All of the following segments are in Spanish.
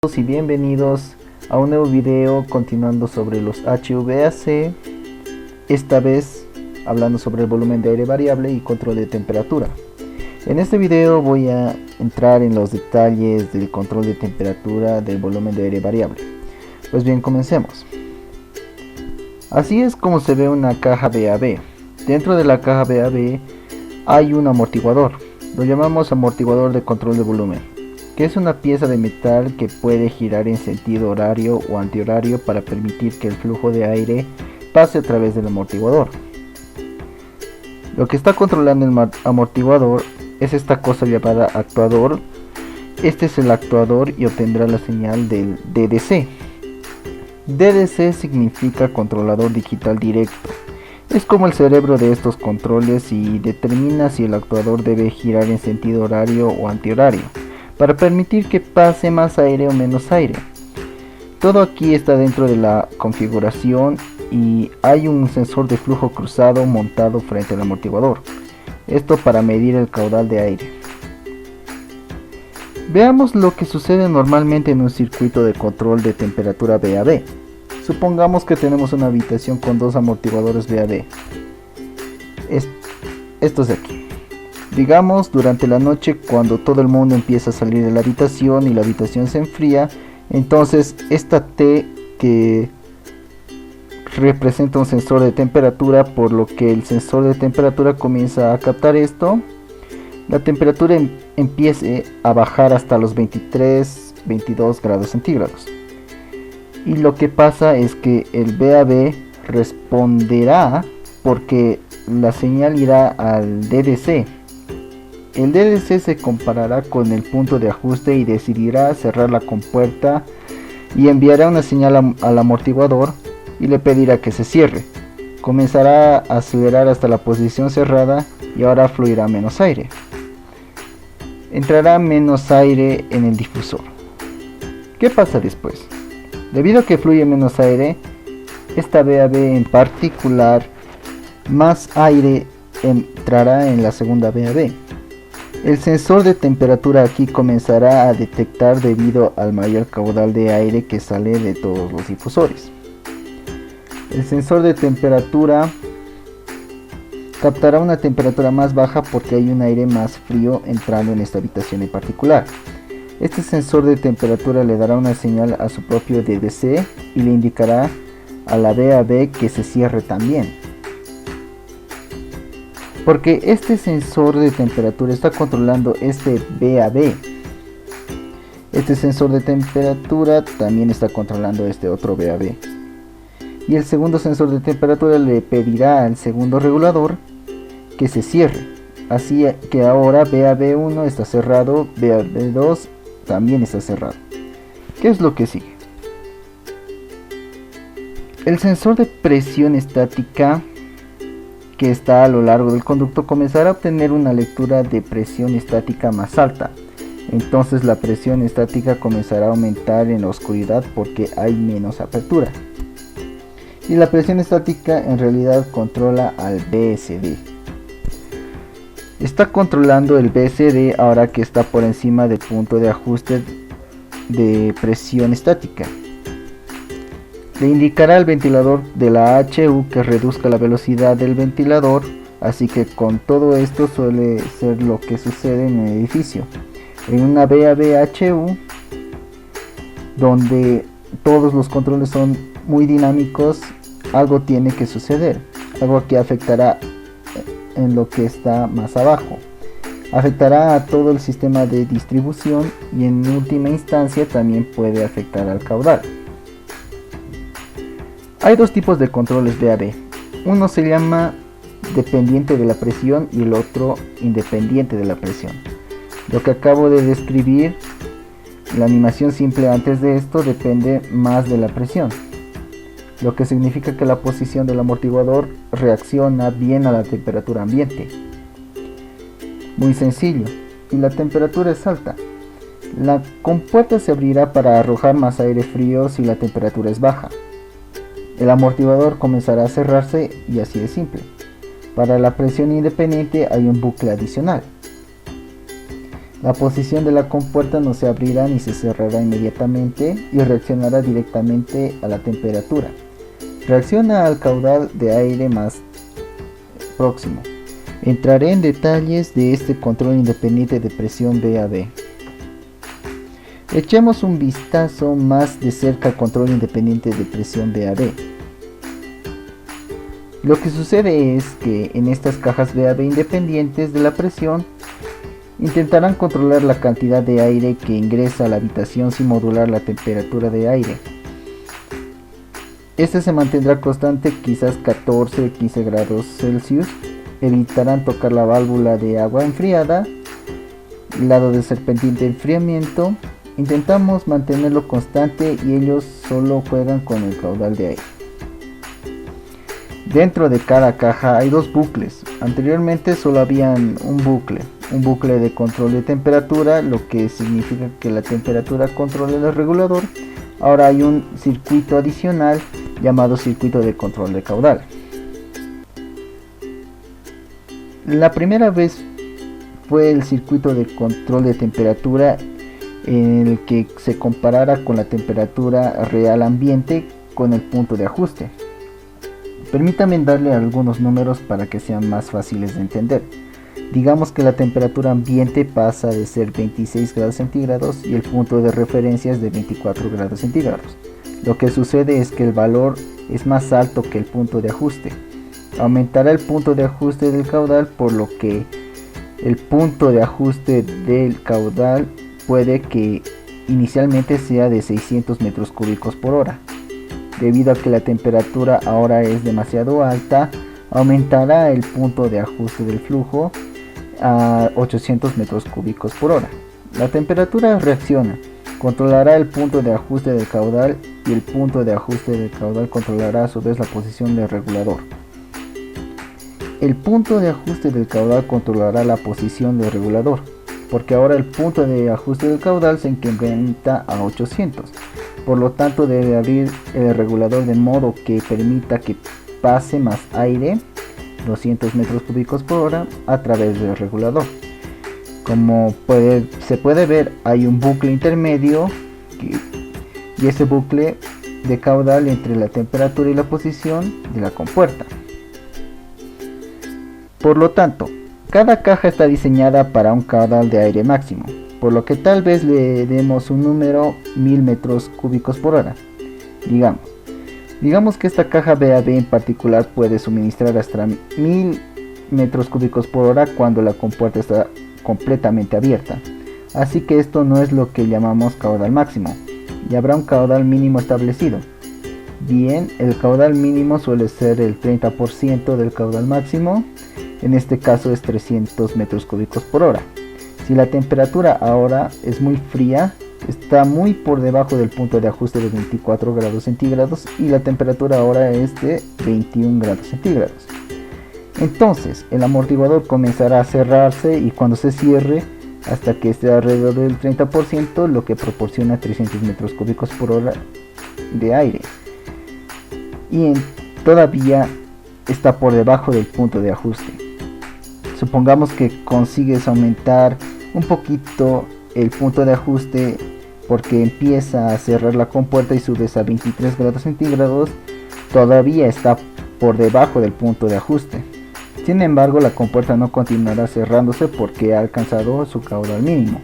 Y bienvenidos a un nuevo video continuando sobre los HVAC, esta vez hablando sobre el volumen de aire variable y control de temperatura. En este video voy a entrar en los detalles del control de temperatura del volumen de aire variable. Pues bien, comencemos. Así es como se ve una caja VAB. Dentro de la caja VAB hay un amortiguador, lo llamamos amortiguador de control de volumen, que es una pieza de metal que puede girar en sentido horario o antihorario para permitir que el flujo de aire pase a través del amortiguador. Lo que está controlando el amortiguador es esta cosa llamada actuador. Este es el actuador y obtendrá la señal del DDC. DDC significa controlador digital directo. Es como el cerebro de estos controles y determina si el actuador debe girar en sentido horario o antihorario, para permitir que pase más aire o menos aire. Todo aquí está dentro de la configuración y hay un sensor de flujo cruzado montado frente al amortiguador. Esto para medir el caudal de aire. Veamos lo que sucede normalmente en un circuito de control de temperatura VAB. Supongamos que tenemos una habitación con dos amortiguadores VAB. Estos de aquí. Digamos, durante la noche, cuando todo el mundo empieza a salir de la habitación y la habitación se enfría, entonces esta T que representa un sensor de temperatura, por lo que el sensor de temperatura comienza a captar esto, la temperatura empiece a bajar hasta los 23-22 grados centígrados. Y lo que pasa es que el VAB responderá porque la señal irá al DDC. El DDC se comparará con el punto de ajuste y decidirá cerrar la compuerta y enviará una señal al amortiguador y le pedirá que se cierre. Comenzará a acelerar hasta la posición cerrada y ahora fluirá menos aire. Entrará menos aire en el difusor. ¿Qué pasa después? Debido a que fluye menos aire, esta VAB en particular, más aire entrará en la segunda VAB. El sensor de temperatura aquí comenzará a detectar debido al mayor caudal de aire que sale de todos los difusores. El sensor de temperatura captará una temperatura más baja porque hay un aire más frío entrando en esta habitación en particular. Este sensor de temperatura le dará una señal a su propio DDC y le indicará a la VAB que se cierre también. Porque este sensor de temperatura está controlando este VAB. Este sensor de temperatura también está controlando este otro VAB. Y el segundo sensor de temperatura le pedirá al segundo regulador que se cierre. Así que ahora VAB1 está cerrado, VAB2 también está cerrado. ¿Qué es lo que sigue? El sensor de presión estática que está a lo largo del conducto comenzará a obtener una lectura de presión estática más alta. Entonces la presión estática comenzará a aumentar en la oscuridad porque hay menos apertura. Y la presión estática en realidad controla al BSD. Está controlando el BSD ahora que está por encima del punto de ajuste de presión estática. Le indicará al ventilador de la HU que reduzca la velocidad del ventilador, así que con todo esto suele ser lo que sucede en un edificio. En una VAB HU, donde todos los controles son muy dinámicos, algo tiene que suceder, algo que afectará en lo que está más abajo. Afectará a todo el sistema de distribución y en última instancia también puede afectar al caudal. Hay dos tipos de controles VAB. Uno se llama dependiente de la presión y el otro independiente de la presión. Lo que acabo de describir, la animación simple antes de esto, depende más de la presión, lo que significa que la posición del amortiguador reacciona bien a la temperatura ambiente. Muy sencillo, y la temperatura es alta. La compuerta se abrirá para arrojar más aire frío si la temperatura es baja. El amortiguador comenzará a cerrarse y así de simple. Para la presión independiente hay un bucle adicional. La posición de la compuerta no se abrirá ni se cerrará inmediatamente y reaccionará directamente a la temperatura. Reacciona al caudal de aire más próximo. Entraré en detalles de este control independiente de presión VAB. Echemos un vistazo más de cerca al control independiente de presión VAB. Lo que sucede es que en estas cajas VAB independientes de la presión intentarán controlar la cantidad de aire que ingresa a la habitación sin modular la temperatura de aire. Este se mantendrá constante, quizás 14 o 15 grados Celsius. Evitarán tocar la válvula de agua enfriada, lado de serpentín de enfriamiento. Intentamos mantenerlo constante y ellos solo juegan con el caudal de aire. Dentro de cada caja hay dos bucles. Anteriormente solo habían un bucle de control de temperatura, lo que significa que la temperatura controla el regulador. Ahora hay un circuito adicional llamado circuito de control de caudal. La primera vez fue el circuito de control de temperatura en el que se comparara con la temperatura real ambiente con el punto de ajuste. Permítanme darle algunos números para que sean más fáciles de entender. Digamos que la temperatura ambiente pasa de ser 26 grados centígrados y el punto de referencia es de 24 grados centígrados. Lo que sucede es que el valor es más alto que el punto de ajuste. Aumentará el punto de ajuste del caudal, por lo que el punto de ajuste del caudal puede que inicialmente sea de 600 metros cúbicos por hora. Debido a que la temperatura ahora es demasiado alta, aumentará el punto de ajuste del flujo a 800 metros cúbicos por hora. La temperatura reacciona, controlará el punto de ajuste del caudal y el punto de ajuste del caudal controlará a su vez la posición del regulador. El punto de ajuste del caudal controlará la posición del regulador, porque ahora el punto de ajuste del caudal se incrementa a 800. Por lo tanto debe abrir el regulador de modo que permita que pase más aire, 200 metros cúbicos por hora, a través del regulador. Como se puede ver, hay un bucle intermedio y ese bucle de caudal entre la temperatura y la posición de la compuerta. Por lo tanto, cada caja está diseñada para un caudal de aire máximo, por lo que tal vez le demos un número 1000 metros cúbicos por hora. Digamos que esta caja VAB en particular puede suministrar hasta 1000 metros cúbicos por hora cuando la compuerta está completamente abierta. Así que esto no es lo que llamamos caudal máximo, y habrá un caudal mínimo establecido. Bien, el caudal mínimo suele ser el 30% del caudal máximo. En este caso es 300 metros cúbicos por hora. Si la temperatura ahora es muy fría, está muy por debajo del punto de ajuste de 24 grados centígrados y la temperatura ahora es de 21 grados centígrados. Entonces el amortiguador comenzará a cerrarse y cuando se cierre hasta que esté alrededor del 30%, lo que proporciona 300 metros cúbicos por hora de aire. Y todavía está por debajo del punto de ajuste. Supongamos que consigues aumentar un poquito el punto de ajuste porque empieza a cerrar la compuerta y subes a 23 grados centígrados, todavía está por debajo del punto de ajuste. Sin embargo, la compuerta no continuará cerrándose porque ha alcanzado su caudal mínimo.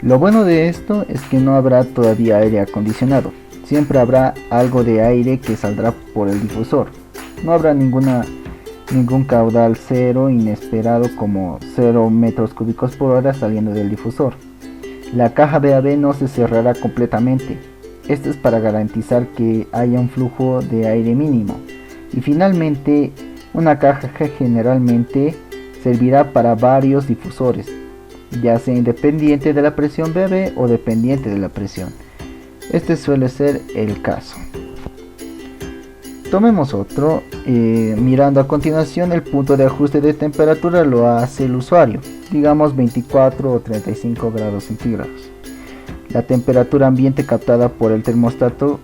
Lo bueno de esto es que no habrá todavía aire acondicionado. Siempre habrá algo de aire que saldrá por el difusor. No habrá ningún caudal cero inesperado como 0 metros cúbicos por hora saliendo del difusor. La caja VAB no se cerrará completamente. Esto es para garantizar que haya un flujo de aire mínimo. Y finalmente, una caja generalmente servirá para varios difusores, ya sea independiente de la presión VAB o dependiente de la presión. Este suele ser el caso. Tomemos otro. Mirando a continuación, el punto de ajuste de temperatura lo hace el usuario, digamos 24 o 35 grados centígrados. La temperatura ambiente captada por el termostato,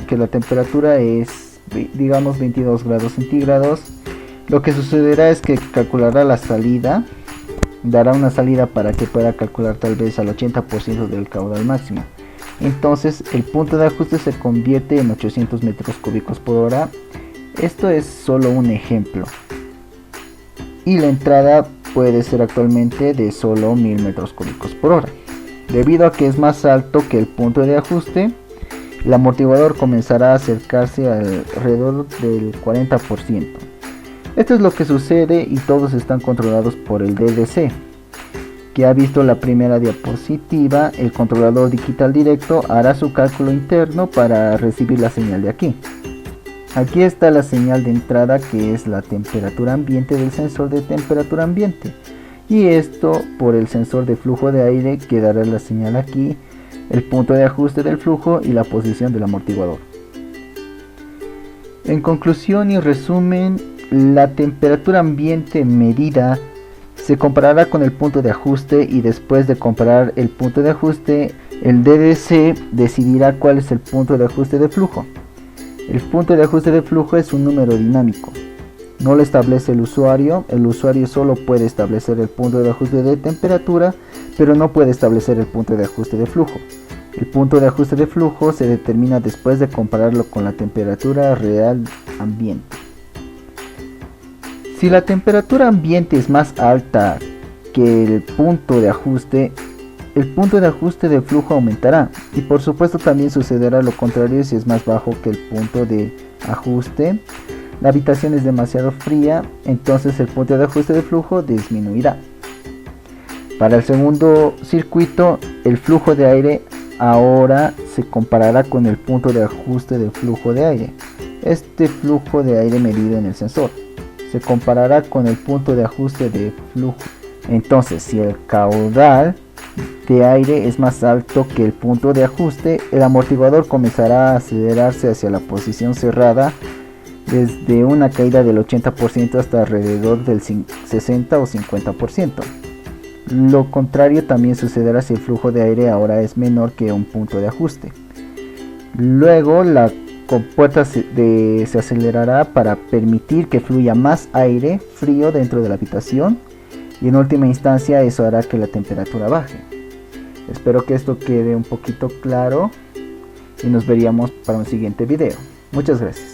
que la temperatura es, digamos, 22 grados centígrados. Lo que sucederá es que calculará la salida dará una salida para que pueda calcular tal vez al 80% del caudal máximo. Entonces el punto de ajuste se convierte en 800 metros cúbicos por hora. Esto es solo un ejemplo. Y la entrada puede ser actualmente de solo 1000 metros cúbicos por hora. Debido a que es más alto que el punto de ajuste, el amortiguador comenzará a acercarse alrededor del 40%. Esto es lo que sucede y todos están controlados por el DDC. Que ha visto la primera diapositiva, el controlador digital directo hará su cálculo interno para recibir la señal de aquí. Aquí está la señal de entrada, que es la temperatura ambiente del sensor de temperatura ambiente. Y esto por el sensor de flujo de aire, que dará la señal aquí, el punto de ajuste del flujo y la posición del amortiguador. En conclusión y resumen, la temperatura ambiente medida se comparará con el punto de ajuste, y después de comparar el punto de ajuste, el DDC decidirá cuál es el punto de ajuste de flujo. El punto de ajuste de flujo es un número dinámico. No lo establece el usuario solo puede establecer el punto de ajuste de temperatura, pero no puede establecer el punto de ajuste de flujo. El punto de ajuste de flujo se determina después de compararlo con la temperatura real ambiente. Si la temperatura ambiente es más alta que el punto de ajuste de flujo aumentará, y por supuesto también sucederá lo contrario si es más bajo que el punto de ajuste. La habitación es demasiado fría, entonces el punto de ajuste de flujo disminuirá. Para el segundo circuito, el flujo de aire ahora se comparará con el punto de ajuste de flujo de aire. Este flujo de aire medido en el sensor se comparará con el punto de ajuste de flujo. Entonces, si el caudal de aire es más alto que el punto de ajuste, el amortiguador comenzará a acelerarse hacia la posición cerrada, desde una caída del 80% hasta alrededor del 60 o 50%. Lo contrario también sucederá si el flujo de aire ahora es menor que un punto de ajuste. Luego la compuerta se acelerará para permitir que fluya más aire frío dentro de la habitación, y en última instancia eso hará que la temperatura baje. Espero que esto quede un poquito claro y nos veríamos para un siguiente video. Muchas gracias.